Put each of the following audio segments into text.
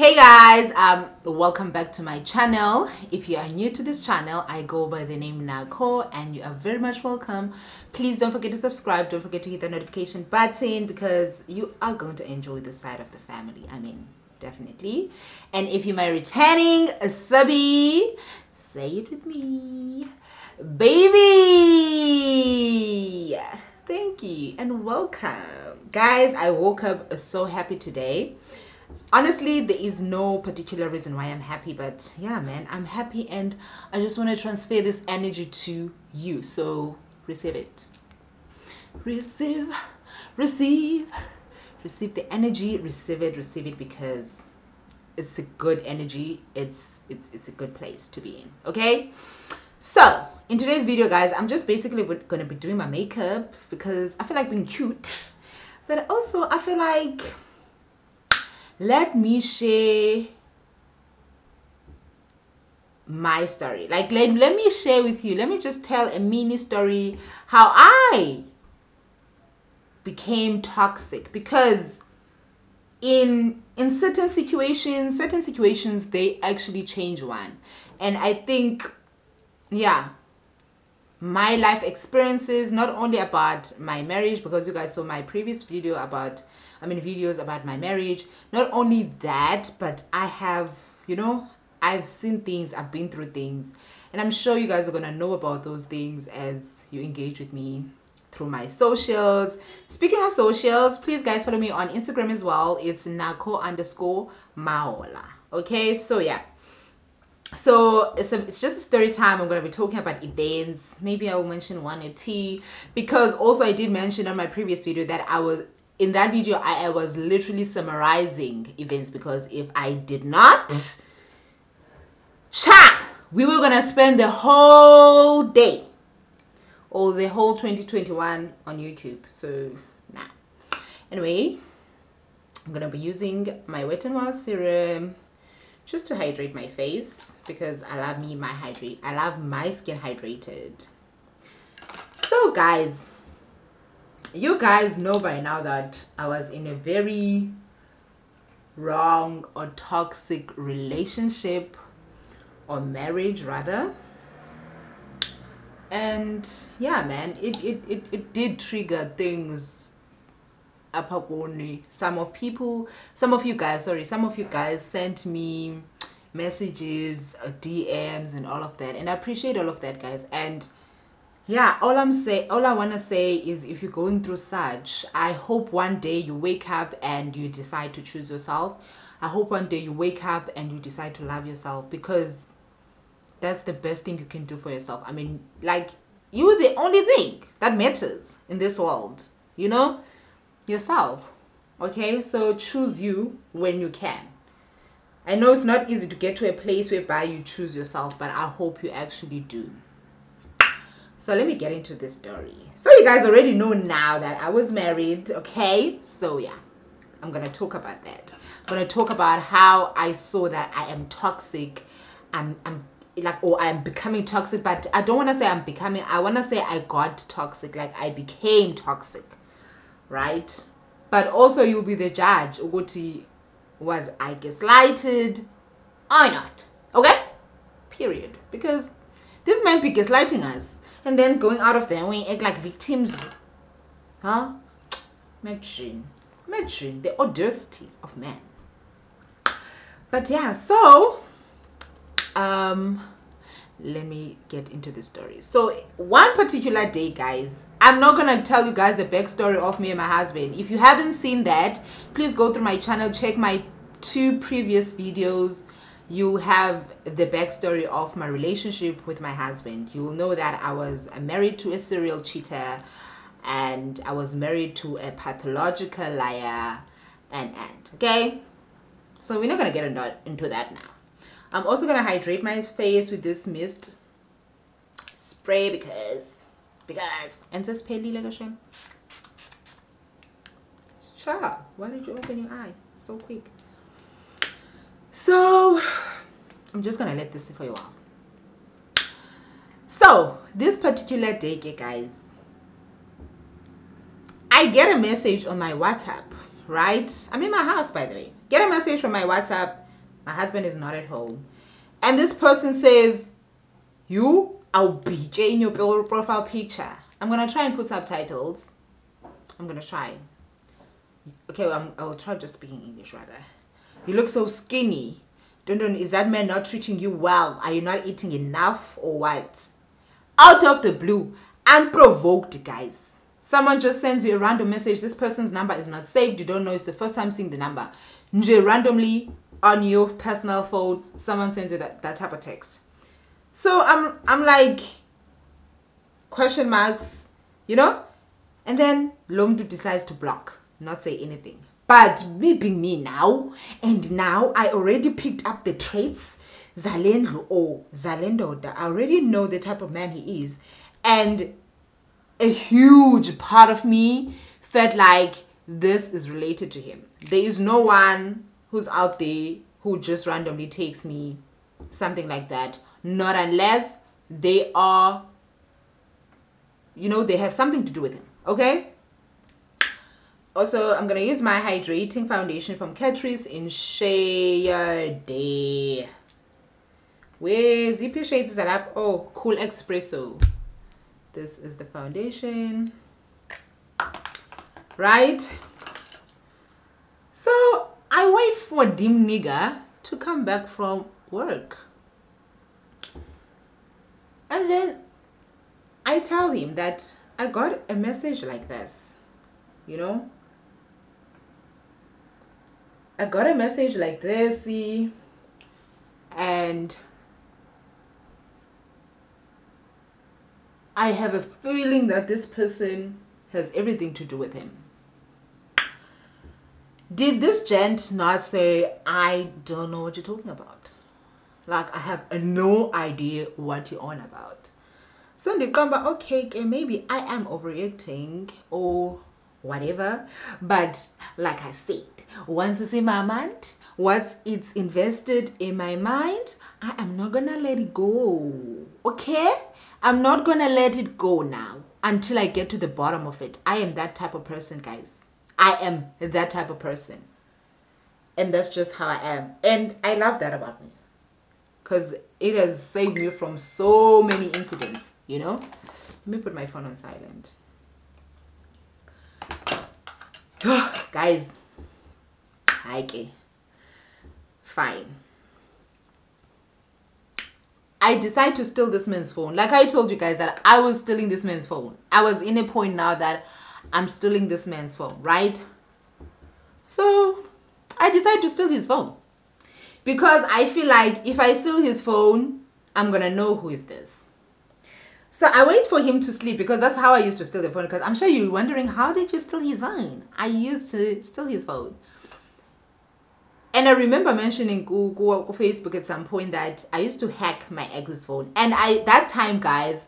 Hey guys, welcome back to my channel. If you are new to this channel, I go by the name Nakho and you are very much welcome. Please don't forget to subscribe, don't forget to hit the notification button because you are going to enjoy this side of the family. I mean, definitely. And if you're my returning subby, say it with me, baby. Thank you and welcome. Guys, I woke up so happy today. Honestly, there is no particular reason why I'm happy, but yeah, man, I'm happy and I just want to transfer this energy to you. So receive it. Receive the energy, receive it because it's a good energy. It's a good place to be in. Okay, so in today's video, guys, I'm just basically gonna be doing my makeup because I feel like being cute, but also I feel like let me share my story. Like let me share with you, let me just tell a mini story how I became toxic, because in certain situations they actually change one. And I think, yeah, my life experiences, not only about my marriage, because you guys saw my previous video about videos about my marriage, not only that, but I have, I've seen things, I've been through things, and I'm sure you guys are gonna know about those things as you engage with me through my socials. Speaking of socials, please guys follow me on Instagram as well. It's Nakho_Mahola. Okay, so yeah, so it's just a story time. I'm going to be talking about events. Maybe I will mention one or two, because also I did mention on my previous video that I was literally summarizing events, because if I did not, we were going to spend the whole day or the whole 2021 on YouTube. So nah. Anyway, I'm going to be using my Wet n Wild serum just to hydrate my face, because I love my skin hydrated. So guys, you guys know by now that I was in a very wrong or toxic relationship, or marriage rather. And yeah, man, it did trigger things. Some of you guys sent me messages, DMs and all of that, and I appreciate all of that, guys. And yeah, all I want to say is, if you're going through such, I hope one day you wake up and you decide to choose yourself. I hope one day you wake up and you decide to love yourself, because that's the best thing you can do for yourself. I mean, like, you're the only thing that matters in this world, yourself. Okay, so choose you when you can. I know it's not easy to get to a place whereby you choose yourself, but I hope you actually do. So let me get into this story. So you guys already know now that I was married, okay? So yeah, I'm gonna talk about that. I'm gonna talk about how I saw that I am toxic. I'm becoming toxic, but I don't want to say I'm becoming. I want to say I got toxic, like I became toxic, right? But also you'll be the judge. Uguti, was I gaslighted or not? Okay, period. Because this man be gaslighting us and then going out of their way, act like victims, huh? Imagine the audacity of man. But yeah, so let me get into the story. So one particular day, guys, I'm not gonna tell you guys the backstory of me and my husband. If you haven't seen that, please go through my channel, check my 2 previous videos. You'll have the backstory of my relationship with my husband. You will know that I was married to a serial cheater, and I was married to a pathological liar, and okay, so we're not gonna get into that now. I'm also gonna hydrate my face with this mist spray because answers pale like a shame. Sure, why did you open your eye so quick? So I'm just gonna let this sit for a while. So this particular day, guys, I get a message on my WhatsApp, right? I'm in my house, by the way. Get a message from my WhatsApp My husband is not at home. And this person says, I'll be in your profile picture. I'm going to try and put subtitles. I'm going to try. Okay, I'll try just speaking English rather. You look so skinny. Is that man not treating you well? Are you not eating enough or what? Out of the blue, unprovoked, guys. Someone just sends you a random message. This person's number is not saved. You don't know. It's the first time seeing the number. Randomly on your personal phone, someone sends you that type of text. So I'm like, question marks, and then Lomdu decides to block, not say anything. But me being me now, and now I already picked up the traits, Zalendlu or Zalendoda. I already know the type of man he is. And a huge part of me felt like this is related to him. There is no one who's out there who just randomly takes me, something like that. Not unless they are, they have something to do with him. Okay? Also, I'm going to use my hydrating foundation from Catrice in shade. Where ZP shades is that up? Oh, Cool Espresso. This is the foundation. Right? So, I wait for Dim Nigga to come back from work. And then I tell him that I got a message like this, I got a message like this, see, and I have a feeling that this person has everything to do with him. Did this gent not say, I don't know what you're talking about? Like, I have no idea what you're on about. So they come back, okay, maybe I am overreacting or whatever. But like I said, once it's in my mind, once it's invested in my mind, I am not gonna let it go. Okay? I'm not gonna let it go now until I get to the bottom of it. I am that type of person, guys. I am that type of person. And that's just how I am. And I love that about me, because it has saved me from so many incidents, Let me put my phone on silent. Guys, okay, fine. I decided to steal this man's phone. Like I told you guys that I was stealing this man's phone. I was in a point now that I'm stealing this man's phone, right? So I decided to steal his phone. Because I feel like if I steal his phone, I'm going to know who is this. So I wait for him to sleep, because that's how I used to steal the phone. Because I'm sure you're wondering, how did you steal his phone? I used to steal his phone. And I remember mentioning Facebook at some point that I used to hack my ex's phone. And that time, guys,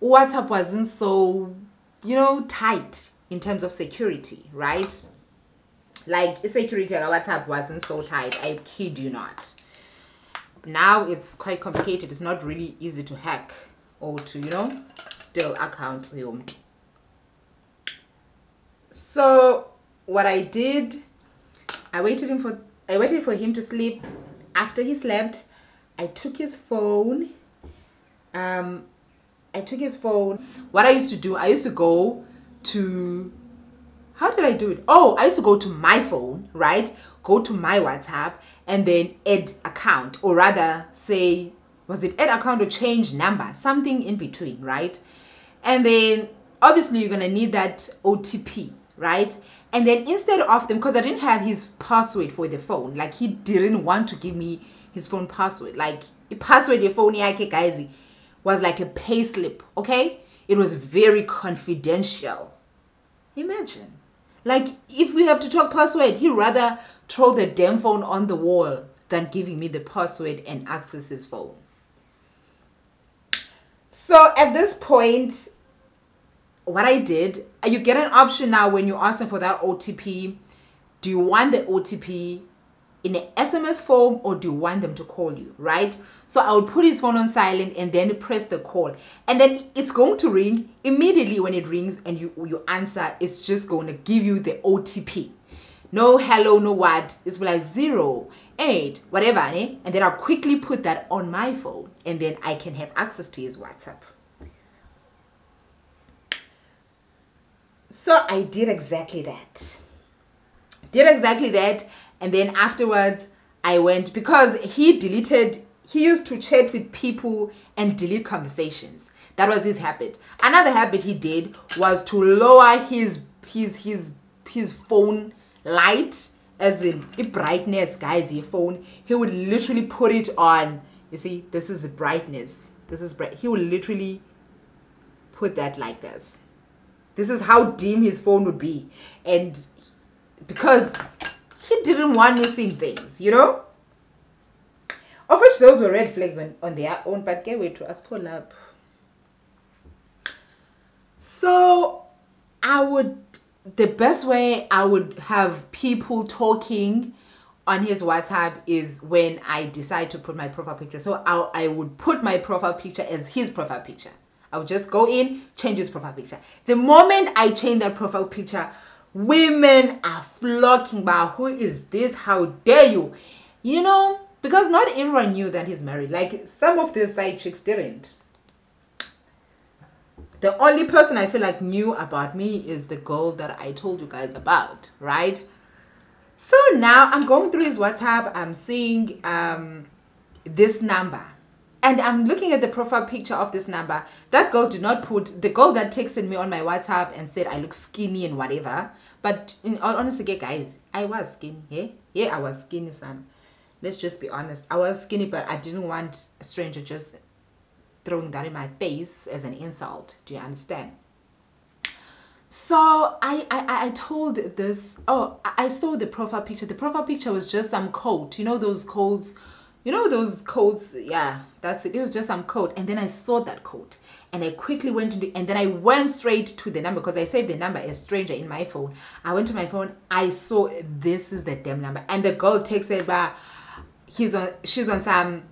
WhatsApp wasn't so, tight in terms of security, right? Like, security on WhatsApp wasn't so tight. I kid you not. Now it's quite complicated. It's not really easy to hack or to, steal accounts. So what I did, I waited for him to sleep. After he slept, I took his phone. What I used to do, I used to go to, how did I do it? Oh, I used to go to my phone, right? Go to my WhatsApp and then add account, or rather say, was it add account or change number? Something in between, right? And then obviously you're going to need that OTP, right? And then instead of them, because I didn't have his password for the phone, like he didn't want to give me his phone password. Like, the password your phone guys was like a pay slip, okay? It was very confidential. Imagine. Like, if we have to talk password, he'd rather throw the damn phone on the wall than giving me the password and access his phone. So at this point, what I did, you get an option now when you ask them for that OTP. Do you want the OTP in an SMS form, or do you want them to call you, right? So I would put his phone on silent and then press the call. And then it's going to ring. Immediately when it rings and you answer, it's just going to give you the OTP. No hello, no what. It's like 0, 8, whatever, eh? And then I'll quickly put that on my phone, and then I can have access to his WhatsApp. So I did exactly that. And then afterwards I went, because he used to chat with people and delete conversations. That was his habit. Another habit he did was to lower his phone light, as in brightness, guys. Your phone, he would literally put it on. You see, this is the brightness. This is bright. He would literally put that like this. This is how dim his phone would be. And because he didn't want me seeing things, you know? Of which those were red flags on their own, but get way to ask collab. So the best way I would have people talking on his WhatsApp is when I decide to put my profile picture. So I would put my profile picture as his profile picture. I would just go in, change his profile picture. The moment I change that profile picture, women are flocking about, who is this? How dare you? You know, because not everyone knew that he's married. Like, some of the side chicks didn't. The only person I feel like knew about me is the girl that I told you guys about, right? So now I'm going through his WhatsApp. I'm seeing this number. And I'm looking at the profile picture of this number. That girl did not put, the girl that texted me on my WhatsApp and said I look skinny and whatever. But in all honesty, guys, I was skinny. Yeah, I was skinny, son. Let's just be honest. I was skinny, but I didn't want a stranger just throwing that in my face as an insult. Do you understand? So I told this, I saw the profile picture. The profile picture was just some coat. You know those coats? You know those coats? Yeah, that's it. It was just some coat. And then I saw that coat. And I quickly went into, and then I went straight to the number because I saved the number as stranger in my phone. I went to my phone. I saw this is the damn number. And the girl texted back, she's on some,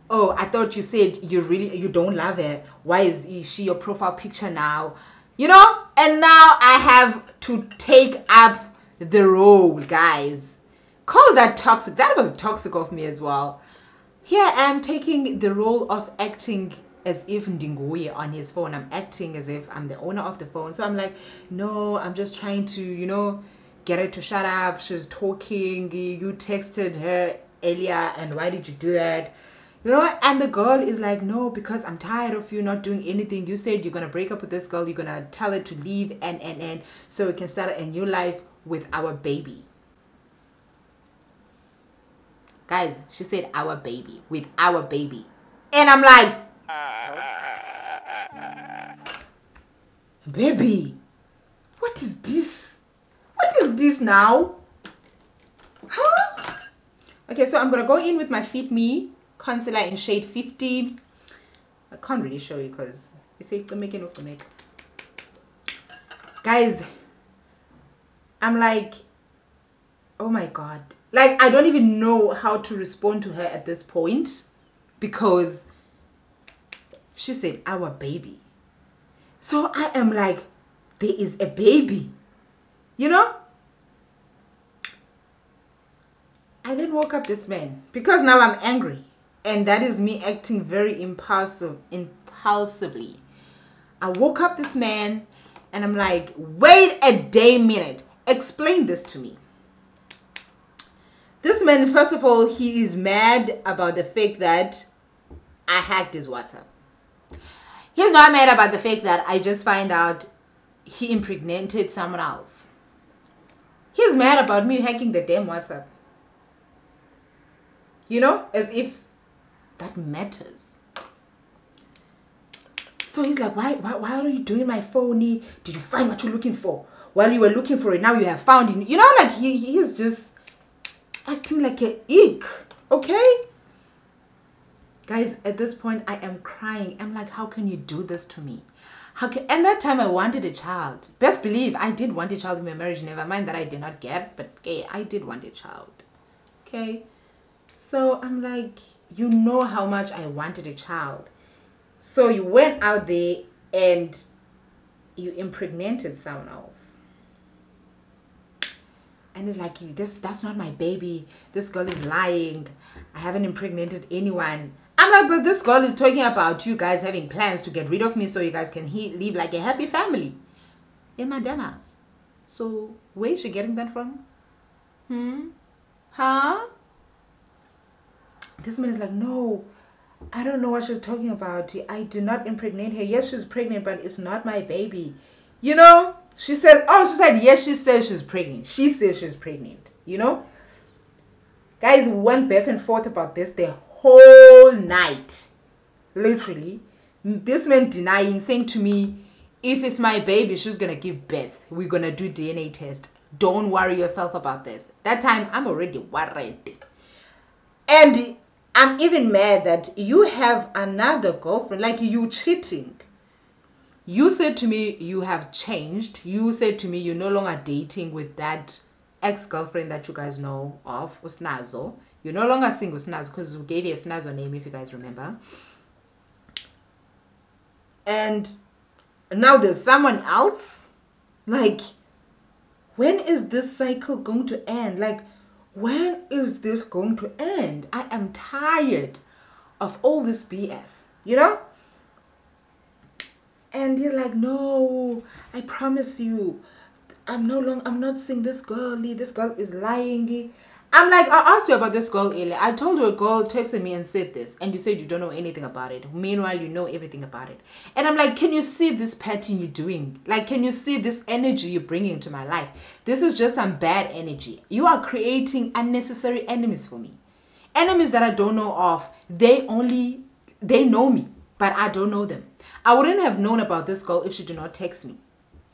oh, I thought you said you don't love her. Why is she your profile picture now? You know? And now I have to take up the role, guys. Call that toxic. That was toxic of me as well. Here I am taking the role of acting as if Ndinguye on his phone. I'm acting as if I'm the owner of the phone. So I'm like, no, I'm just trying to, you know, get her to shut up. She's talking. You texted her earlier, and why did you do that? You know, and the girl is like, no, because I'm tired of you not doing anything. You said you're going to break up with this girl. You're going to tell her to leave and so we can start a new life with our baby. Guys, she said our baby, with our baby. And I'm like, baby, what is this? What is this now? Huh? Okay, so I'm going to go in with my Fit Me concealer in shade 50. I can't really show you because you see the making of the make. Guys, I'm like, oh my god, like I don't even know how to respond to her at this point, because she said our baby. So I am like, there is a baby, you know. I then woke up this man because now I'm angry. And that is me acting very impulsively. I woke up this man and I'm like, wait a minute. Explain this to me. This man, first of all, he is mad about the fact that I hacked his WhatsApp. He's not mad about the fact that I just find out he impregnated someone else. He's mad about me hacking the damn WhatsApp. You know, as if that matters. So he's like, why are you doing my phone? Did you find what you're looking for? While you were looking for it, now you have found it. You know, like he's just acting like an ick. Okay? Guys, at this point, I am crying. I'm like, how can you do this to me? And that time I wanted a child. Best believe I did want a child in my marriage. Never mind that I did not get, but okay, I did want a child. Okay? So I'm like, you know how much I wanted a child. So you went out there and you impregnated someone else. And it's like, that's not my baby. This girl is lying. I haven't impregnated anyone. I'm like, but this girl is talking about you guys having plans to get rid of me so you guys can live like a happy family in my damn house. So where is she getting that from? Huh? This man is like, no, I don't know what she's talking about. I did not impregnate her. Yes, she's pregnant, but it's not my baby. You know? She said, yes, she says she's pregnant. She says she's pregnant. You know? Guys, we went back and forth about this the whole night. Literally. This man denying, saying to me, if it's my baby, she's going to give birth. We're going to do DNA test. Don't worry yourself about this. That time, I'm already worried. And I'm even mad that you have another girlfriend. Like, you cheating. You said to me you have changed. You said to me you're no longer dating with that ex-girlfriend that you guys know of, Usnazo. You're no longer seeing Usnazo because we gave you a Snazo name, if you guys remember. And now there's someone else. Like, when is this cycle going to end? Like, when is this going to end? I am tired of all this BS, you know? And you're like, no, I promise you, I'm not seeing this girl. This girl is lying. I'm like, I asked you about this girl earlier. I told you a girl texted me and said this, and you said you don't know anything about it. Meanwhile, you know everything about it. And I'm like, can you see this pattern you're doing? Like, can you see this energy you're bringing into my life? This is just some bad energy. You are creating unnecessary enemies for me. Enemies that I don't know of. They know me, but I don't know them. I wouldn't have known about this girl if she did not text me,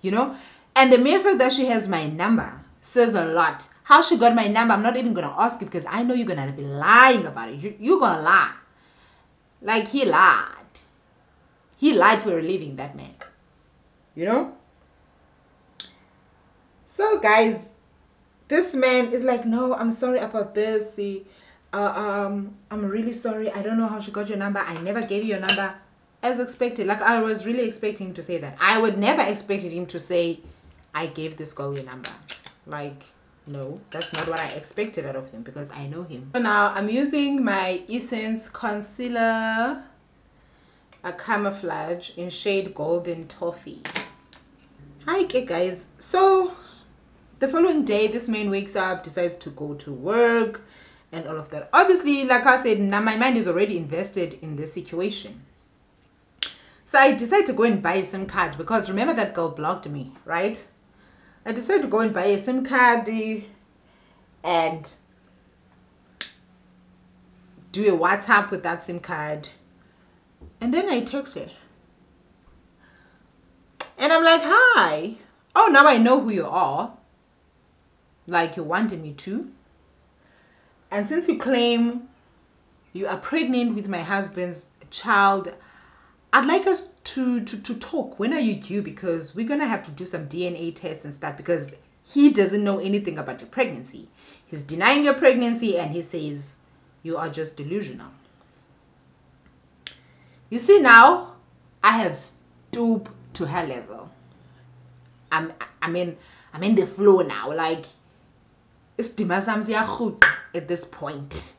you know? And the mere fact that she has my number says a lot. How she got my number, I'm not even going to ask you because I know you're going to be lying about it. You're going to lie. Like, he lied. He lied for a living, that man. You know? So, guys, this man is like, no, I'm sorry about this. I'm really sorry. I don't know how she got your number. I never gave you your number. As expected. Like, I was really expecting him to say that. I would never expected him to say, I gave this girl your number. Like, no, that's not what I expected out of him because I know him. So now I'm using my Essence Concealer, a Camouflage in shade Golden Toffee. Hi guys. So the following day, this man wakes up, decides to go to work and all of that. Obviously, like I said, now my mind is already invested in this situation. So I decided to go and buy a SIM card because remember that girl blocked me, right? I decided to go and buy a SIM card and do a WhatsApp with that SIM card. And then I text her. And I'm like, hi. Oh, now I know who you are. Like you wanted me to. And since you claim you are pregnant with my husband's child, I'd like us to talk. When are you due? Because we're going to have to do some DNA tests and stuff because he doesn't know anything about your pregnancy. He's denying your pregnancy and he says you are just delusional. You see now, I have stooped to her level. I'm in the flow now. Like, it's at this point.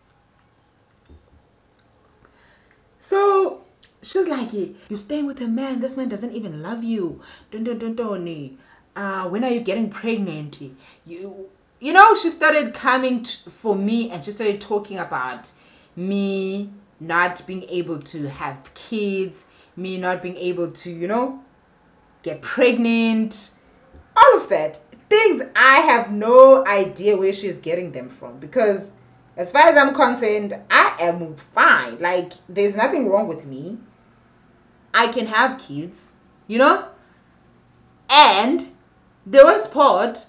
So she's like, you're staying with a man. This man doesn't even love you. When are you getting pregnant? You know, she started coming for me and she started talking about me not being able to have kids, me not being able to, you know, get pregnant, all of that. Things I have no idea where she's getting them from because as far as I'm concerned, I am fine. Like, there's nothing wrong with me. I can have kids, you know? And the worst part,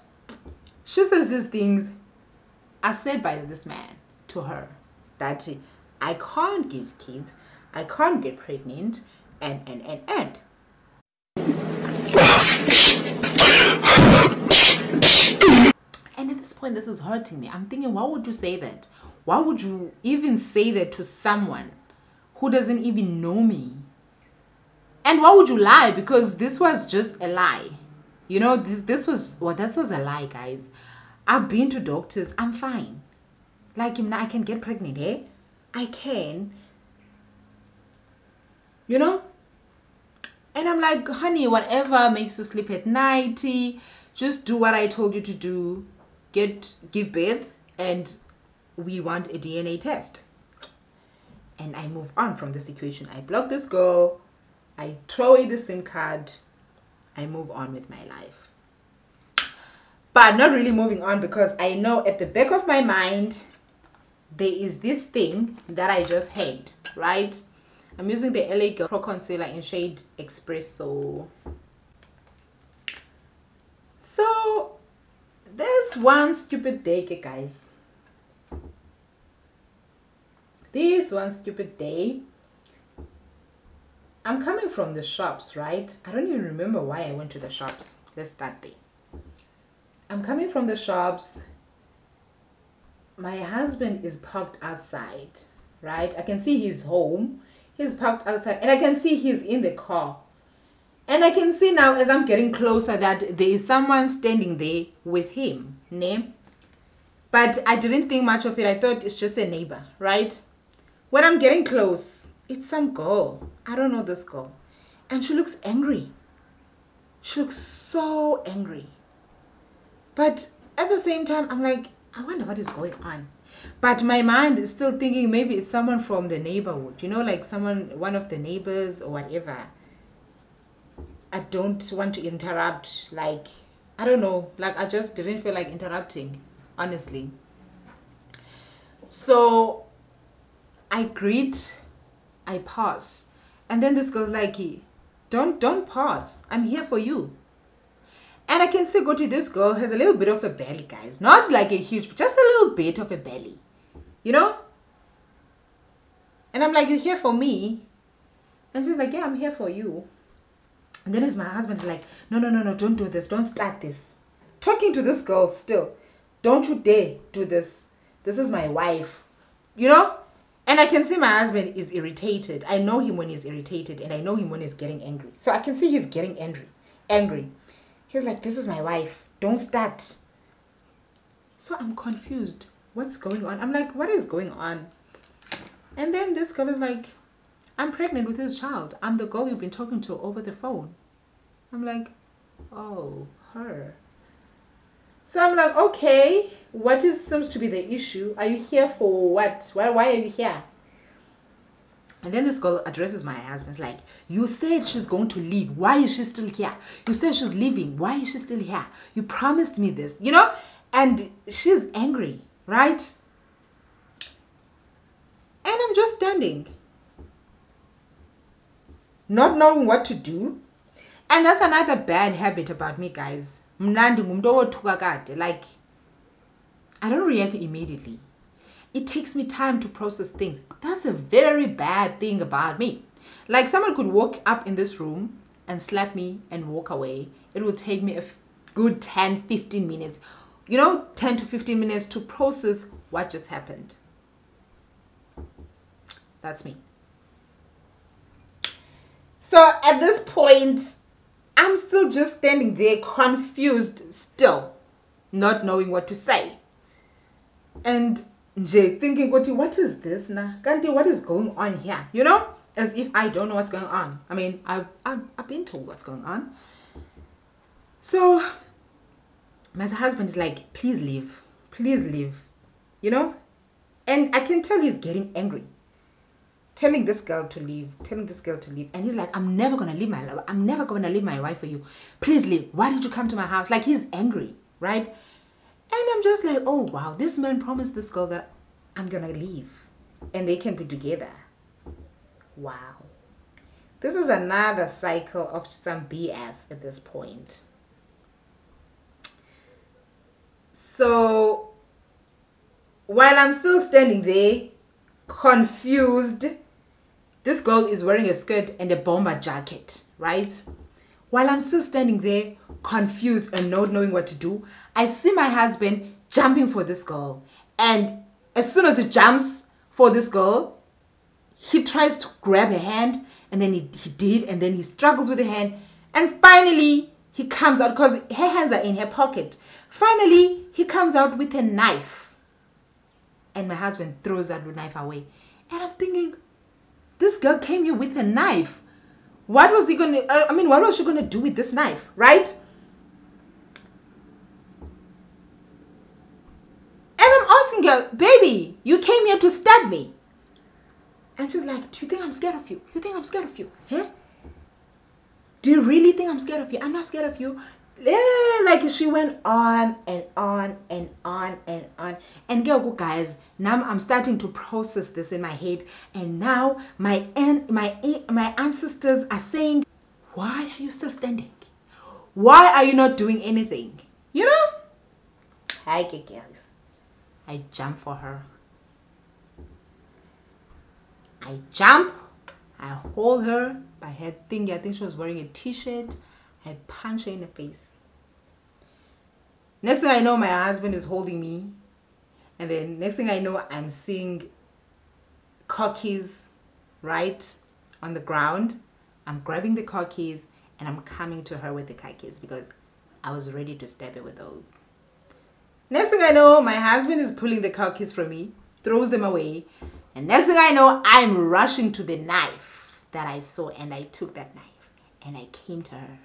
she says these things are said by this man to her. That I can't give kids, I can't get pregnant, and. And at this point, this is hurting me. I'm thinking, why would you say that? Why would you even say that to someone who doesn't even know me? And why would you lie? Because this was just a lie. You know, this was a lie, guys. I've been to doctors. I'm fine. Like, I can get pregnant, eh? I can. You know? And I'm like, honey, whatever makes you sleep at night, just do what I told you to do. Give birth, and we want a DNA test. And I move on from this equation. I block this girl. I throw away the SIM card. I move on with my life. But not really moving on, because I know at the back of my mind, there is this thing that I just had, right? I'm using the LA Girl Pro Concealer in shade Espresso. So, there's one stupid day, guys. This one stupid day. I'm coming from the shops, right? I don't even remember why I went to the shops. Let's start there. I'm coming from the shops. My husband is parked outside, right? I can see he's home. He's parked outside, and I can see he's in the car. And I can see now, as I'm getting closer, that there is someone standing there with him, ne? But I didn't think much of it. I thought it's just a neighbor, right? When I'm getting close, it's some girl. I don't know this girl. And she looks angry. She looks so angry. But at the same time, I'm like, I wonder what is going on. But my mind is still thinking maybe it's someone from the neighborhood. You know, like one of the neighbors or whatever. I don't want to interrupt. Like, I don't know. Like, I just didn't feel like interrupting, honestly. So I greet. I pause. And then this girl's like, don't pause. I'm here for you. And I can still go to this girl, has a little bit of a belly, guys. Not like a huge, just a little bit of a belly. You know? And I'm like, you're here for me? And she's like, yeah, I'm here for you. And then as my husband's like, no, don't do this. Don't start this. Talking to this girl still. Don't you dare do this. This is my wife. You know? And I can see my husband is irritated. I know him when he's irritated, and I know him when he's getting angry. So I can see he's getting angry. He's like, this is my wife. Don't start. So I'm confused. What's going on? I'm like, what is going on? And then this girl is like, I'm pregnant with his child. I'm the girl you've been talking to over the phone. I'm like, oh, her. So I'm like, okay, what seems to be the issue? Are you here for what? Why are you here? And then this girl addresses my husband. It's like, you said she's going to leave. Why is she still here? You said she's leaving. Why is she still here? You promised me this, you know? And she's angry, right? And I'm just standing, not knowing what to do. And that's another bad habit about me, guys. Like, I don't react immediately. It takes me time to process things. That's a very bad thing about me. Like, someone could walk up in this room and slap me and walk away. It will take me a good 10, 15 minutes. You know, 10 to 15 minutes to process what just happened. That's me. So at this point, I'm still just standing there confused still, not knowing what to say. And thinking, what is this now? Kanti, what is going on here? You know, as if I don't know what's going on. I mean, I've been told what's going on. So my husband is like, please leave, you know. And I can tell he's getting angry, telling this girl to leave, and he's like, I'm never gonna leave my wife for you. Please leave. Why did you come to my house? Like, he's angry, right? And I'm just like, oh wow, this man promised this girl that I'm gonna leave and they can be together. Wow. This is another cycle of some BS at this point. So while I'm still standing there, confused, this girl is wearing a skirt and a bomber jacket, right? While I'm still standing there, confused and not knowing what to do, I see my husband jumping for this girl. And as soon as he jumps for this girl, he tries to grab her hand, and then he did, and then he struggles with the hand, and finally he comes out because her hands are in her pocket. Finally, He comes out with a knife. And my husband throws that knife away. And I'm thinking, this girl came here with a knife. What was he going to, what was she going to do with this knife, right? And I'm asking her, baby, you came here to stab me. And she's like, do you think I'm scared of you? You think I'm scared of you? Huh? Do you really think I'm scared of you? I'm not scared of you. Yeah, like she went on and on and on and on. And guys, now I'm starting to process this in my head. And now my ancestors are saying, why are you still standing? Why are you not doing anything? You know? Hi, guys. I jump for her. I jump. I hold her by her thing. I think she was wearing a t-shirt. I punch her in the face. Next thing I know, my husband is holding me. And then next thing I know, I'm seeing car keys right on the ground. I'm grabbing the car keys and I'm coming to her with the car keys because I was ready to stab her with those. Next thing I know, my husband is pulling the car keys from me, throws them away. And next thing I know, I'm rushing to the knife that I saw, and I took that knife and I came to her.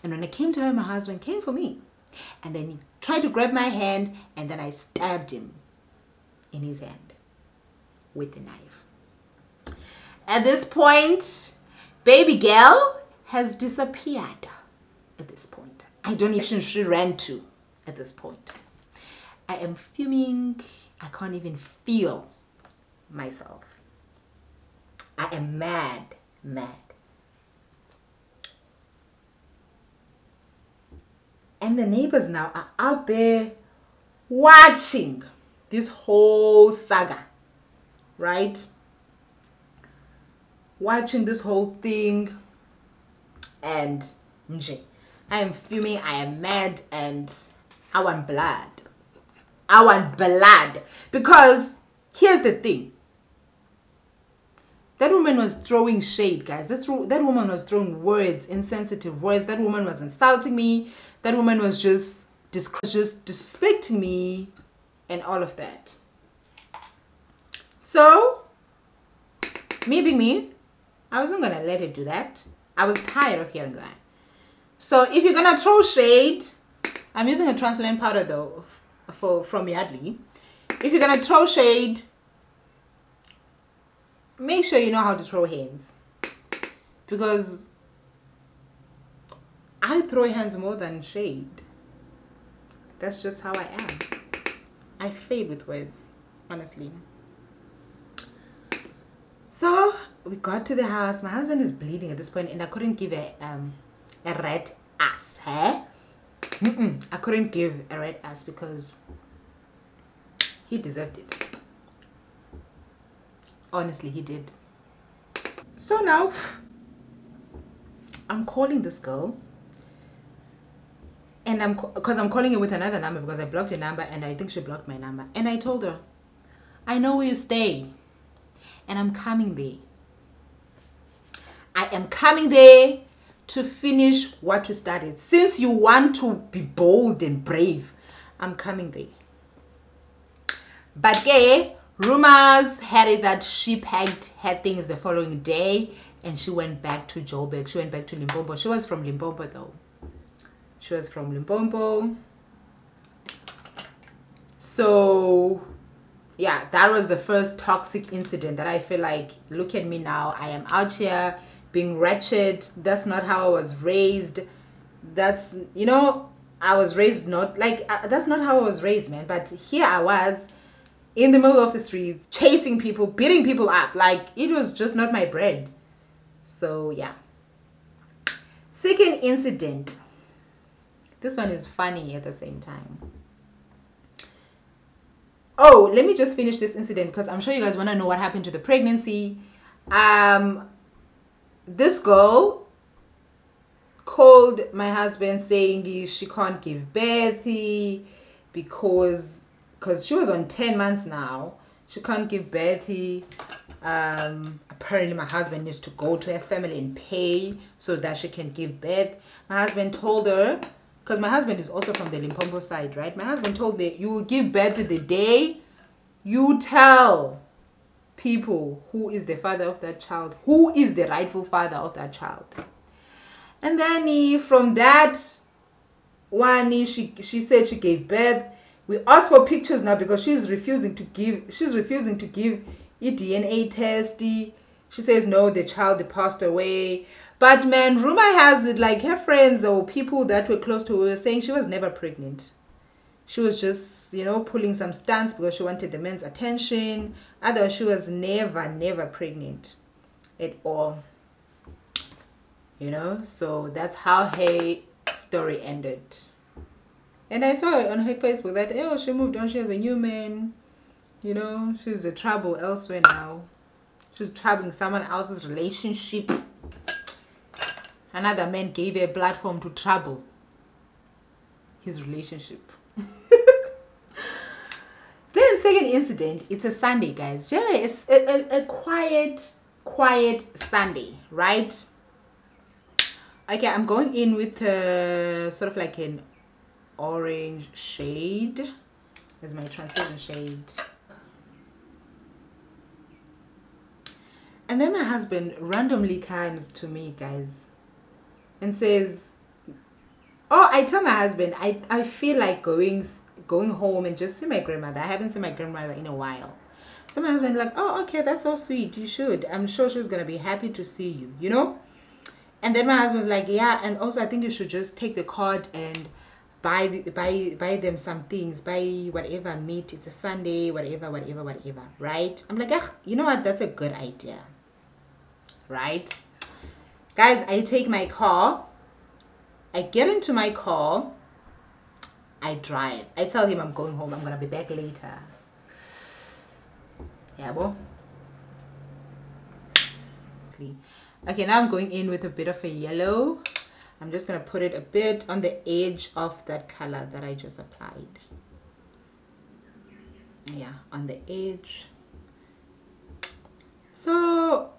And when I came to her, my husband came for me. And then he tried to grab my hand, and then I stabbed him in his hand with the knife. At this point, baby girl has disappeared. At this point, I don't even know where she ran to. At this point, I am fuming. I can't even feel myself. I am mad. And the neighbors now are out there watching this whole saga, right? Watching this whole thing. And I am fuming, I am mad, and I want blood. I want blood. Because here's the thing. That woman was throwing shade, guys. That woman was throwing words, insensitive words. That woman was insulting me. That woman was just disrespecting me and all of that. So, me being me, I wasn't going to let her do that. I was tired of hearing that. So, if you're going to throw shade, I'm using a translucent powder though from Yardley. If you're going to throw shade, make sure you know how to throw hands, because I throw hands more than shade. That's just how I am. I fade with words, honestly. So we got to the house. My husband is bleeding at this point, and I couldn't give a red ass. I couldn't give a red ass because he deserved it. Honestly, he did. So now, I'm calling this girl. And because I'm calling her with another number because I blocked her number and I think she blocked my number. And I told her, I know where you stay. And I'm coming there. I am coming there to finish what you started. Since you want to be bold and brave, I'm coming there. But yeah, rumors had it that she packed her things the following day and she went back to Joburg. She went back to Limpopo. She was from Limpopo though. She was from Limpopo. So yeah, that was the first toxic incident that I feel like, look at me now. I am out here being wretched. That's not how I was raised. That's, you know, I was raised not like, that's not how I was raised, man. But here I was in the middle of the street, chasing people, beating people up. Like, it was just not my bread. So, yeah. Second incident. This one is funny at the same time. Oh, let me just finish this incident because I'm sure you guys want to know what happened to the pregnancy. This girl called my husband saying she can't give birth because she was on 10 months now. She can't give birth. Apparently my husband needs to go to her family and pay so that she can give birth. My husband told her because my husband is also from the Limpopo side, right? My husband told me, you will give birth the day you tell people who is the father of that child, who is the rightful father of that child. And then from that one, she said she gave birth. We asked for pictures now because she's refusing to give a DNA test. She says no, the child passed away. But man, rumor has it, like, her friends or people that were close to her were saying she was never pregnant. She was just, you know, pulling some stunts because she wanted the men's attention. Otherwise, she was never pregnant at all. You know, so that's how her story ended. And I saw it on her Facebook that, oh, she moved on. She has a new man. You know, she's in trouble elsewhere now. She's troubling someone else's relationship. Another man gave her a platform to trouble his relationship. Then second incident, it's a Sunday, guys. Yeah, it's a quiet Sunday, right? Okay, I'm going in with sort of like an orange shade. There's my transition shade. And then my husband randomly comes to me, guys, and says, oh, I tell my husband, I feel like going home and just see my grandmother. I haven't seen my grandmother in a while. So my husband like, oh, okay, that's so sweet. You should. I'm sure she's going to be happy to see you, you know? And then my husband's like, yeah, and also I think you should just take the card and buy them some things, buy whatever meat. It's a Sunday, whatever, right? I'm like, you know what? That's a good idea, right? Guys, I take my car. I get into my car. I drive. I tell him I'm going home. I'm going to be back later. Yeah, boy. Okay, now I'm going in with a bit of a yellow. I'm just going to put it a bit on the edge of that color that I just applied. Yeah, on the edge. So,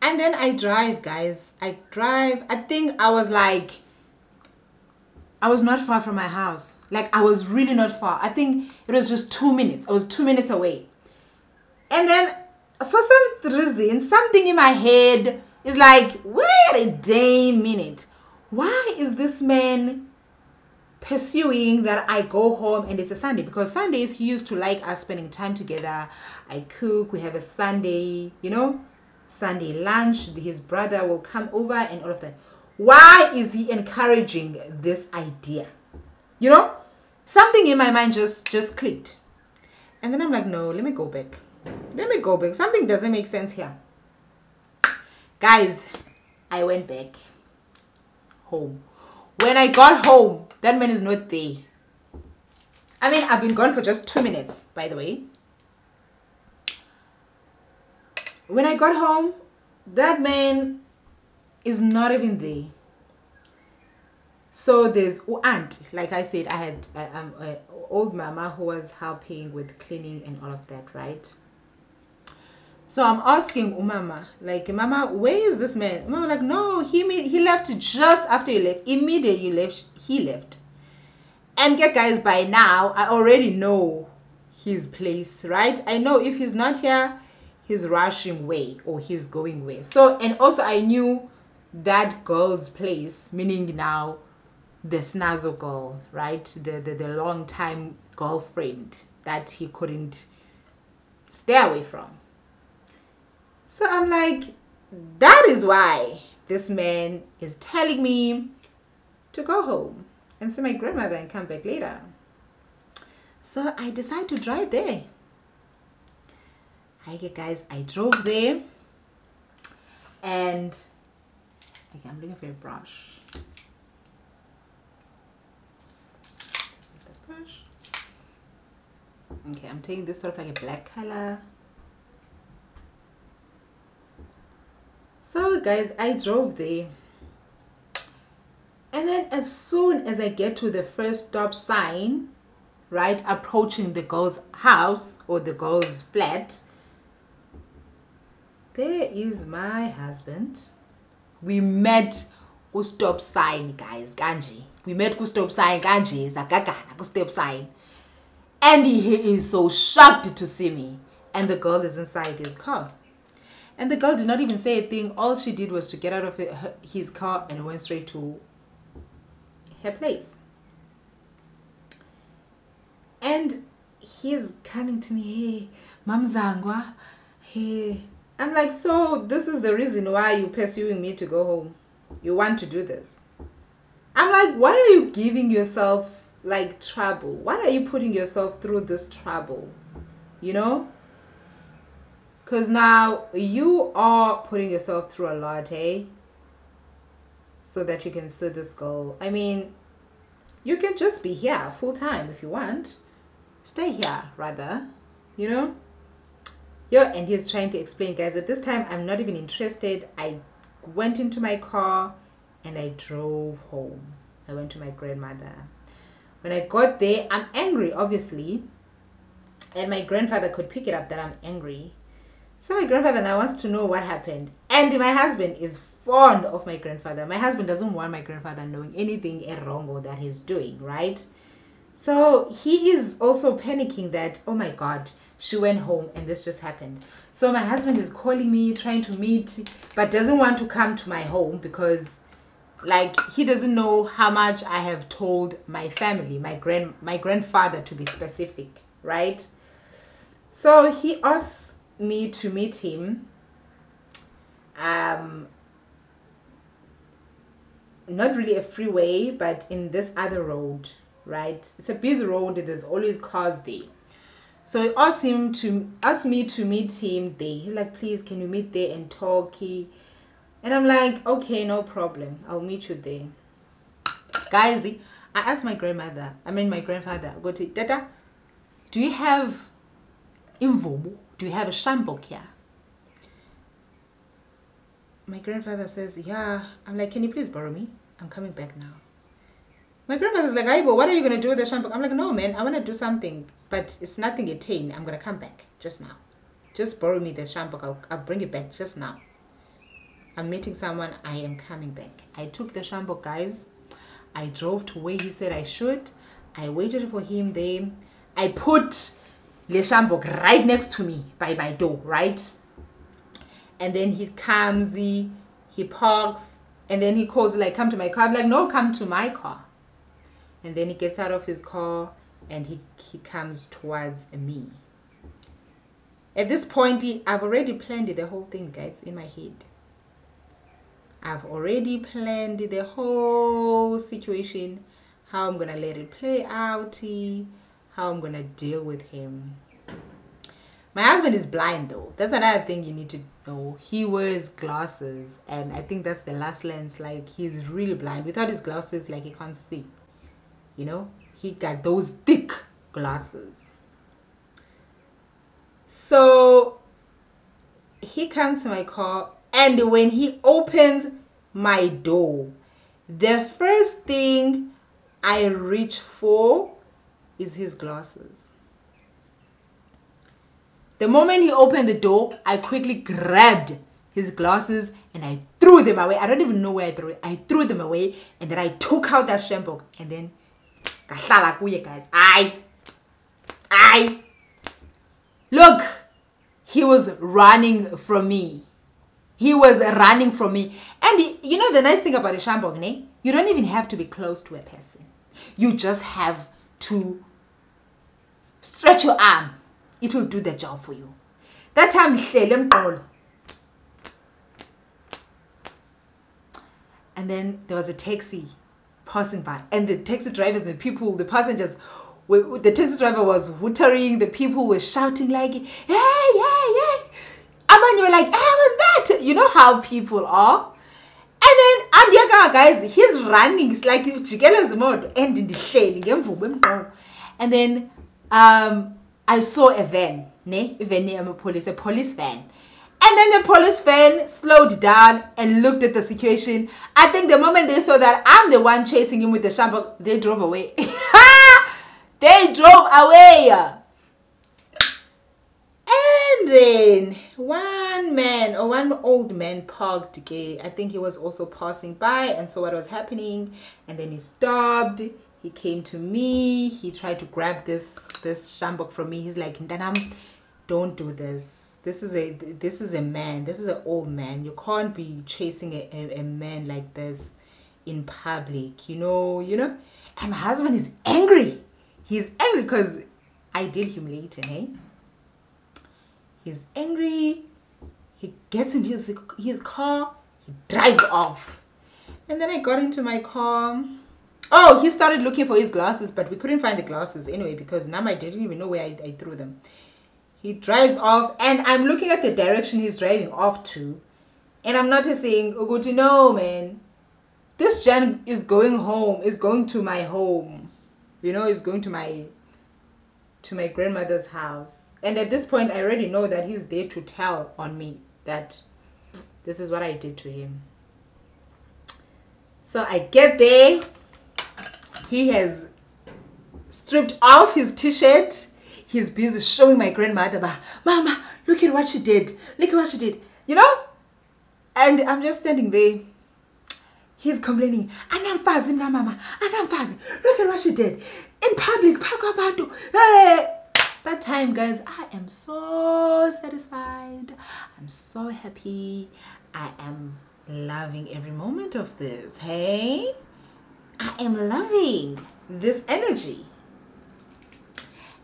and then I drive, guys. I drive. I think I was not far from my house. Like, I was really not far. I think it was just 2 minutes. I was 2 minutes away. And then for some reason, something in my head is like, wait a damn minute. Why is this man pursuing that I go home and it's a Sunday? Because Sundays, he used to like us spending time together. I cook. We have a Sunday, you know, Sunday lunch. His brother will come over and all of that. Why is he encouraging this idea? You know, something in my mind just clicked. And then I'm like, no, let me go back. Something doesn't make sense here. Guys, I went back home. When I got home, that man is not there. I mean, I've been gone for just 2 minutes, by the way. When I got home, that man is not even there. So there's aunt, like I said, I had an old mama who was helping with cleaning and all of that, right? So I'm asking Umama, like, Mama, where is this man? Mama like, no, he left just after you left. Immediately he left. And get guys, by now I already know his place, right? I know if he's not here, he's rushing away or he's going away. So, and also I knew that girl's place, meaning now the snazzle girl, right? The long time girlfriend that he couldn't stay away from. So I'm like, that is why this man is telling me to go home and see my grandmother and come back later. So I decided to drive there. Okay guys, I drove there and okay, I'm looking for a brush. This is the brush. Okay, I'm taking this sort of like a black color. So guys, I drove there. And then as soon as I get to the first stop sign, right, approaching the girl's house or the girl's flat, there is my husband. We met stop sign, guys, kanji. We met ku stop sign, kanji, zakagana, ku stop sign. And he is so shocked to see me. And the girl is inside his car. And the girl did not even say a thing. All she did was to get out of his car and went straight to her place. And he's coming to me, hey, Mamzangwa, hey. I'm like, so this is the reason why you're pursuing me to go home. You want to do this. I'm like, why are you giving yourself like trouble? Why are you putting yourself through this trouble? You know? Because now you are putting yourself through a lot, eh? So that you can see this girl. I mean, you can just be here full time if you want. Stay here, rather. You know? And he's trying to explain, guys, at this time, I'm not even interested. I went into my car and I drove home. I went to my grandmother. When I got there, I'm angry, obviously. And my grandfather could pick it up that I'm angry. So my grandfather now wants to know what happened. And my husband is fond of my grandfather. My husband doesn't want my grandfather knowing anything wrong or that he's doing, right? So he is also panicking that, oh my God, she went home and this just happened. So my husband is calling me, trying to meet, but doesn't want to come to my home because like he doesn't know how much I have told my family, my grandfather to be specific, right? So he asked me to meet him. Not really a freeway, but in this other road, right? It's a busy road. There's always cars there. So he asked me to meet him there. He's like, please, can you meet there and talk? And I'm like, okay, no problem. I'll meet you there. Guys, I asked my grandfather, go to Tata, do you have imvubu? Do you have a shambok here? My grandfather says, yeah. I'm like, can you please borrow me? I'm coming back now. My grandfather's like, Aibo, what are you going to do with the shambok? I'm like, no, man, I want to do something. But it's nothing attain. I'm going to come back just now. Just borrow me the shambok. I'll bring it back just now. I'm meeting someone. I am coming back. I took the shambok, guys. I drove to where he said I should. I waited for him there. I put the shambok right next to me by my door, right? And then he comes, he parks, and then he calls like, come to my car. I'm like, no, come to my car. And then he gets out of his car and he comes towards me. At this point, I've already planned the whole thing, guys, in my head. I've already planned the whole situation, how I'm going to let it play out, how I'm going to deal with him. My husband is blind, though. That's another thing you need to know. He wears glasses, and I think that's the last lens. Like, he's really blind. Without his glasses, like, he can't see. You know? He got those thick glasses. So, he comes to my car, and when he opens my door, the first thing I reach for is his glasses. The moment he opened the door, I quickly grabbed his glasses and I threw them away. I don't even know where I threw it. I threw them away and then I took out that shampoo and then guys. Look, he was running from me. He was running from me. And you know the nice thing about a shampoo, you don't even have to be close to a person. You just have to stretch your arm. It will do the job for you. That time, and then there was a taxi passing by, and the taxi drivers and the people, the passengers, the taxi driver was hootering, the people were shouting like, hey, hey, hey. And you were like, I'm that. You know how people are. And then, guys, he's running. It's like Jigela's mode. And then, I saw a van, a police van. And then the police van slowed down and looked at the situation. I think the moment they saw that I'm the one chasing him with the shampoo, they drove away. They drove away. And And then one old man parked again. I think he was also passing by and saw what was happening, and then he stopped. He came to me. He tried to grab this shambok from me. He's like, Ndanam, don't do this. This is a man. This is an old man. You can't be chasing a man like this in public. You know. And my husband is angry. He's angry because I did humiliate him, eh? He's angry. He gets into his car. He drives off. And then I got into my car. Oh, he started looking for his glasses, but we couldn't find the glasses anyway because Nama didn't even know where I threw them. He drives off, and I'm looking at the direction he's driving off to, and I'm noticing, oh, good to know, man. This Jan is going home. Is going to my home. Is going to my grandmother's house. And at this point, I already know that he's there to tell on me that this is what I did to him. So I get there. He has stripped off his t-shirt. He's busy showing my grandmother, Mama, look at what she did. Look at what she did. And I'm just standing there. He's complaining, Anamfazi, Mama, Anamfazi. Look at what she did. In public, hey. That time, guys, I am so satisfied. I'm so happy. I am loving every moment of this. Hey, I am loving this energy.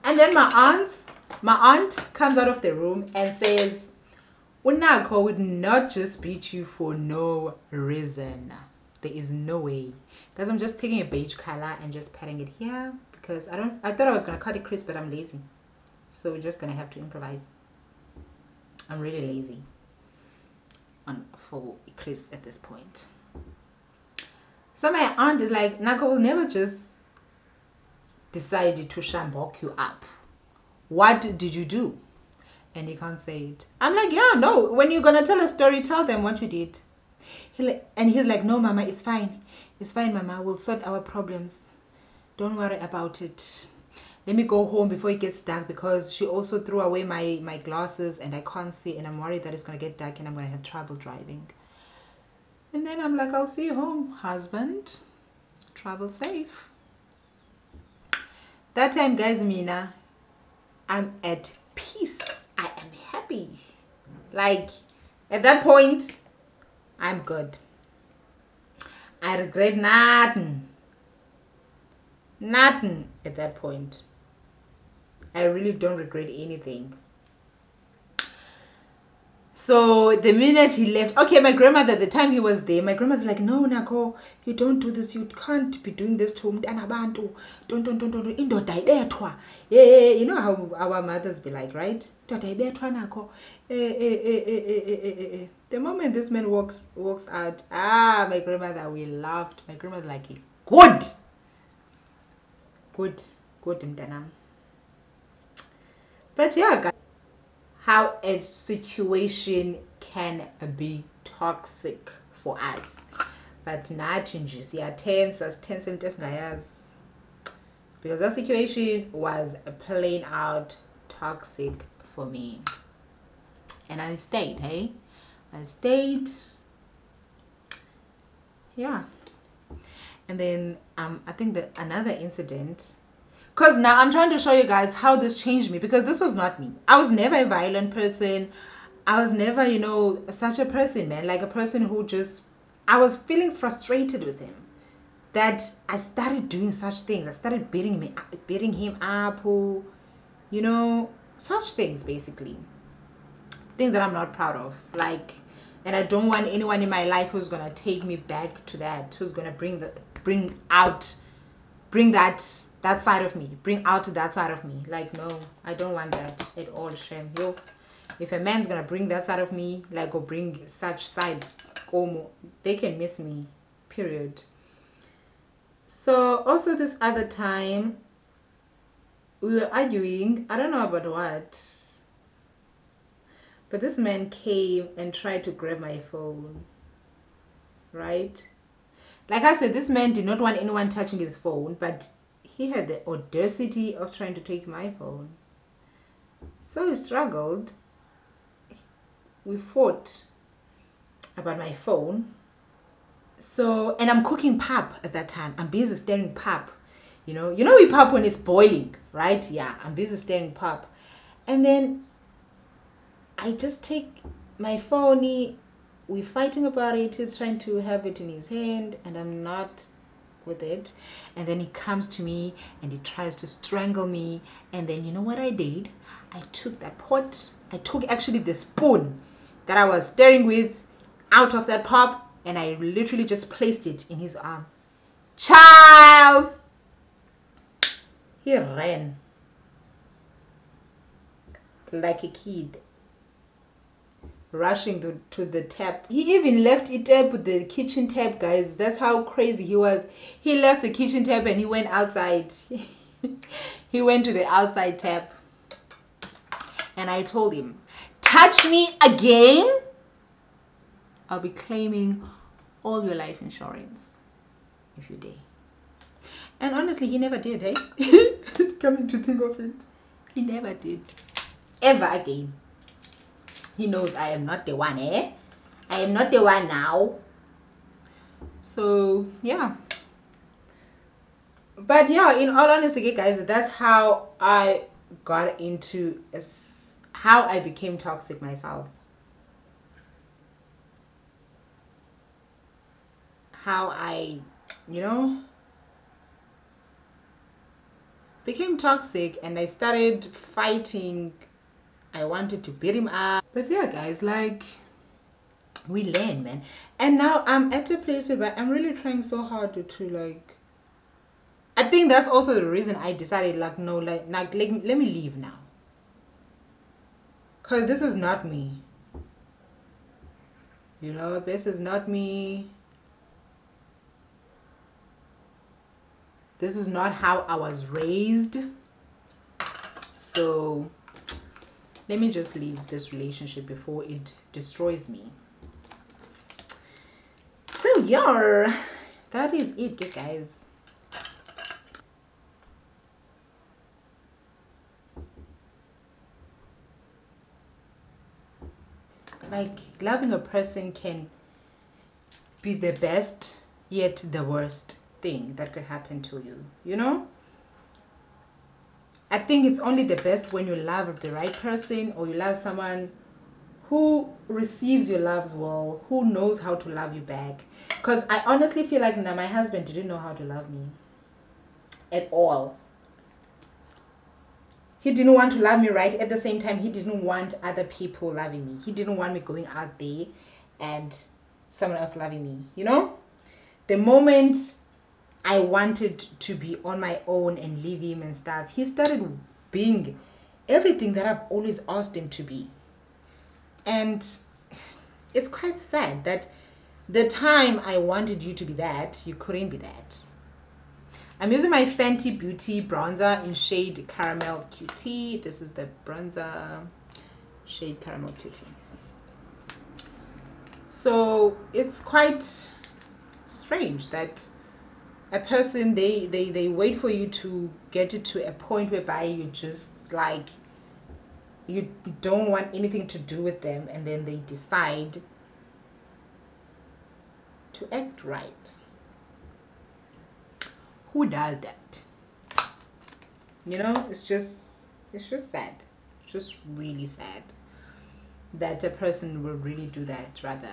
And then my aunt comes out of the room and says, Nakho would not just beat you for no reason. There is no way. Guys, I'm just taking a beige color and just patting it here because I thought I was gonna cut it crisp, but I'm lazy. So we're just gonna have to improvise. I'm really lazy on full crisp at this point. So my aunt is like, Nakho will never just decide to shambok you up. What did you do? And he can't say it. I'm like, yeah, no. When you're gonna tell a story, tell them what you did. And he's like, no, Mama, it's fine. It's fine, Mama. We'll sort our problems. Don't worry about it. Let me go home before it gets dark because she also threw away my glasses and I can't see, and I'm worried that it's going to get dark and I'm going to have trouble driving. And then I'm like, I'll see you home, husband. Travel safe. That time, guys, Mina, I'm at peace. I am happy. Like, at that point, I'm good. I regret nothing. Nothing at that point. I really don't regret anything. So the minute he left, okay, my grandmother, the time he was there, my grandmother's like, no, Nakho, you don't do this. You can't be doing this to umntana bantu. Don't. Indoda ibethwa. Yeah, you know how our mothers be like, right? Indoda ibethwa, Nakho. The moment this man walks out, my grandmother, we laughed. My grandmother's like, good, mntanam. But yeah, guys, how a situation can be toxic for us. But nathi nje siyatensa because that situation was plain out toxic for me. And I stayed, hey? I stayed. Yeah. And then I think that another incident, because now I'm trying to show you guys how this changed me, because this was not me. I was never a violent person. I was never, such a person, man. Like a person who just, I was feeling frustrated with him, that I started doing such things. I started beating him up, such things, basically. Things that I'm not proud of. Like, and I don't want anyone in my life who's going to take me back to that, who's going to bring that side of me, bring out that side of me. Like, no, I don't want that at all. Shame. Yo, if a man's gonna bring that side of me, like, or bring such side, they can miss me, period. So also this other time we were arguing, I don't know about what, but this man came and tried to grab my phone, right? Like I said, this man did not want anyone touching his phone, but he had the audacity of trying to take my phone. So he struggled. we fought about my phone. So, and I'm cooking pap at that time. I'm busy stirring pap. You know we pap when it's boiling, right? Yeah, I'm busy stirring pap. And then I just take my phone. We're fighting about it. He's trying to have it in his hand and I'm not with it. And then he comes to me and he tries to strangle me. And then you know what I did? I took that pot. I took actually the spoon that I was stirring with out of that pop and I literally just placed it in his arm. Child! He ran like a kid, rushing to the tap. He even left it up with the kitchen tap, guys. That's how crazy he was. He left the kitchen tap and he went outside. He went to the outside tap. And I told him, touch me again, I'll be claiming all your life insurance if you dare. And honestly, he never did, eh? Coming to think of it, he never did. Ever again. He knows I am not the one, eh? I am not the one now. So, yeah. But yeah, in all honesty, guys, that's how I got into, how I became toxic myself. How I, became toxic and I started fighting. I wanted to beat him up. But yeah, guys, like, we learn, man. And now I'm at a place where I'm really trying so hard to like, I think that's also the reason I decided, like, no, like let me leave now. Because this is not me. This is not me. This is not how I was raised. So let me just leave this relationship before it destroys me. So yeah, that is it, guys. Like, loving a person can be the best yet the worst thing that could happen to you. I think it's only the best when you love the right person, or you love someone who receives your loves well, who knows how to love you back. Because I honestly feel like my husband didn't know how to love me at all. He didn't want to love me right. At the same time, he didn't want other people loving me. He didn't want me going out there and someone else loving me, The moment I wanted to be on my own and leave him and stuff, he started being everything that I've always asked him to be. And it's quite sad that the time I wanted you to be that, you couldn't be that. I'm using my Fenty Beauty bronzer in shade Caramel Cutie. This is the bronzer, shade Caramel Cutie. So it's quite strange that a person, they wait for you to get it to a point whereby you just like, you don't want anything to do with them, and then they decide to act right. Who does that? It's just sad. It's just really sad that a person will really do that, rather.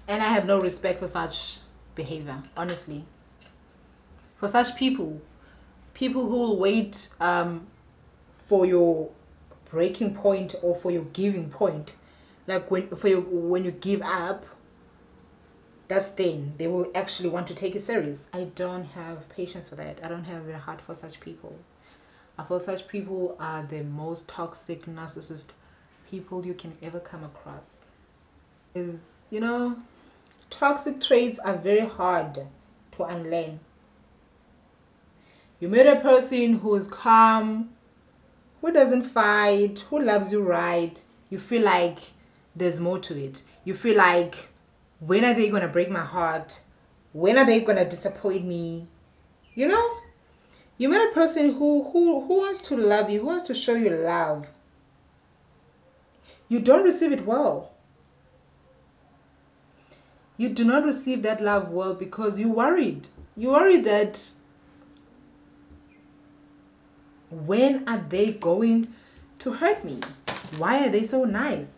And I have no respect for such behavior, honestly. For such people who will wait for your breaking point or for your giving point. Like when you give up, that's then they will actually want to take it serious. I don't have patience for that. I don't have a heart for such people. I feel such people are the most toxic, narcissist people you can ever come across. Toxic traits are very hard to unlearn. You meet a person who is calm, who doesn't fight, who loves you right. You feel like there's more to it. You feel like, when are they going to break my heart? When are they going to disappoint me? You met a person who wants to love you, who wants to show you love. you don't receive it well. You do not receive that love well because you're worried. You're worried that when are they going to hurt me? Why are they so nice?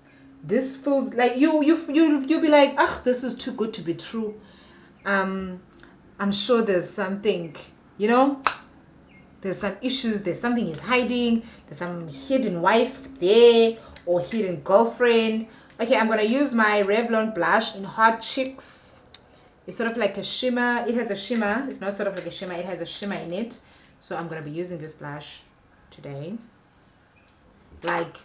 This feels like you'll be like, ah, this is too good to be true. I'm sure there's something, you know, there's some issues, there's something he's hiding, there's some hidden wife there or hidden girlfriend. Okay, I'm gonna use my Revlon blush in Hot Chicks. It's sort of like a shimmer. It has a shimmer. It's not sort of like a shimmer, it has a shimmer in it. So I'm gonna be using this blush today. Like,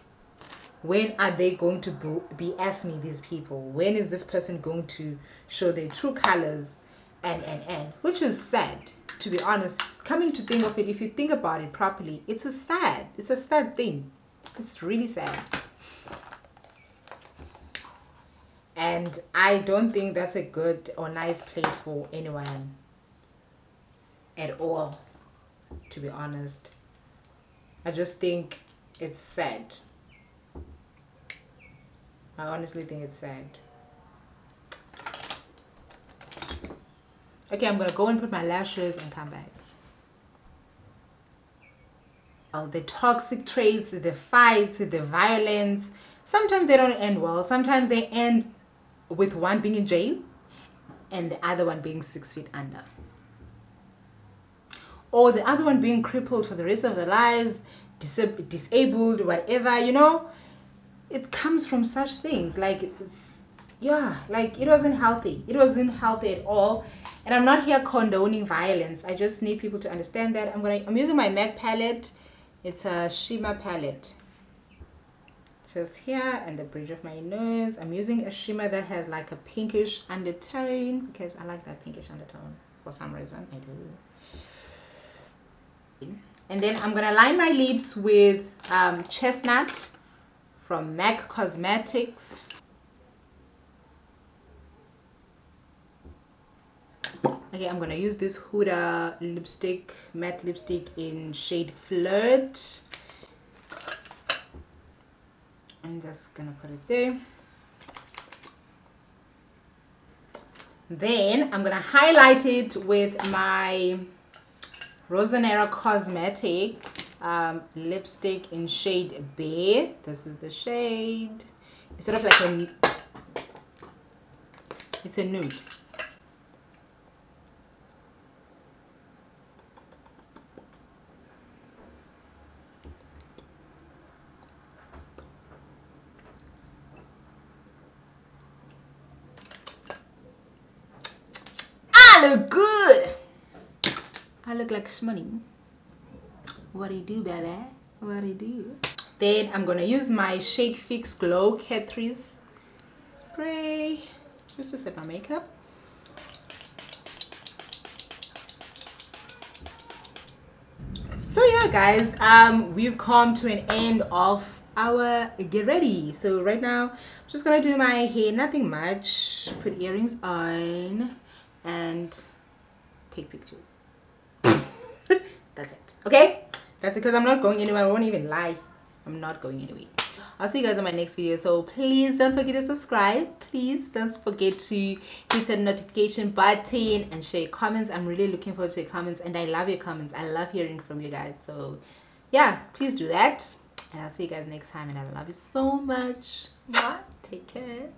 when are they going to be ask me, these people? When is this person going to show their true colors? And which is sad, to be honest. Coming to think of it, if you think about it properly, it's a sad thing. It's really sad. And I don't think that's a good or nice place for anyone at all, to be honest. I just think it's sad. I honestly think it's sad. Okay, I'm gonna go and put my lashes and come back. Oh, the toxic traits, the fights, the violence, sometimes they don't end well. Sometimes they end with one being in jail and the other one being 6 feet under. Or the other one being crippled for the rest of their lives, disabled, whatever, you know. It comes from such things. Like, like it wasn't healthy. It wasn't healthy at all. And I'm not here condoning violence. I just need people to understand that. I'm using my MAC palette. It's a shimmer palette. Just here and the bridge of my nose. I'm using a shimmer that has like a pinkish undertone because I like that pinkish undertone for some reason. I do. And then I'm gonna line my lips with Chestnut from MAC Cosmetics. Okay, I'm gonna use this Huda lipstick, matte lipstick in shade Flirt. I'm just gonna put it there. Then I'm gonna highlight it with my Rosanera Cosmetics lipstick in shade Bear. This is the shade. It's sort of like it's a nude. I look good. I look like shmoney. What do you do, baby? What do you do? Then I'm gonna use my Shake Fix Glow Catrice spray just to set my makeup. So yeah, guys, we've come to an end of our get ready. So right now I'm just gonna do my hair, nothing much, put earrings on and take pictures. That's it. Okay, that's because I'm not going anywhere. I won't even lie, I'm not going anywhere. I'll see you guys on my next video. So please don't forget to subscribe. Please don't forget to hit the notification button and share your comments. I'm really looking forward to your comments and I love your comments. I love hearing from you guys. So yeah, please do that and I'll see you guys next time and I love you so much. Bye. Take care.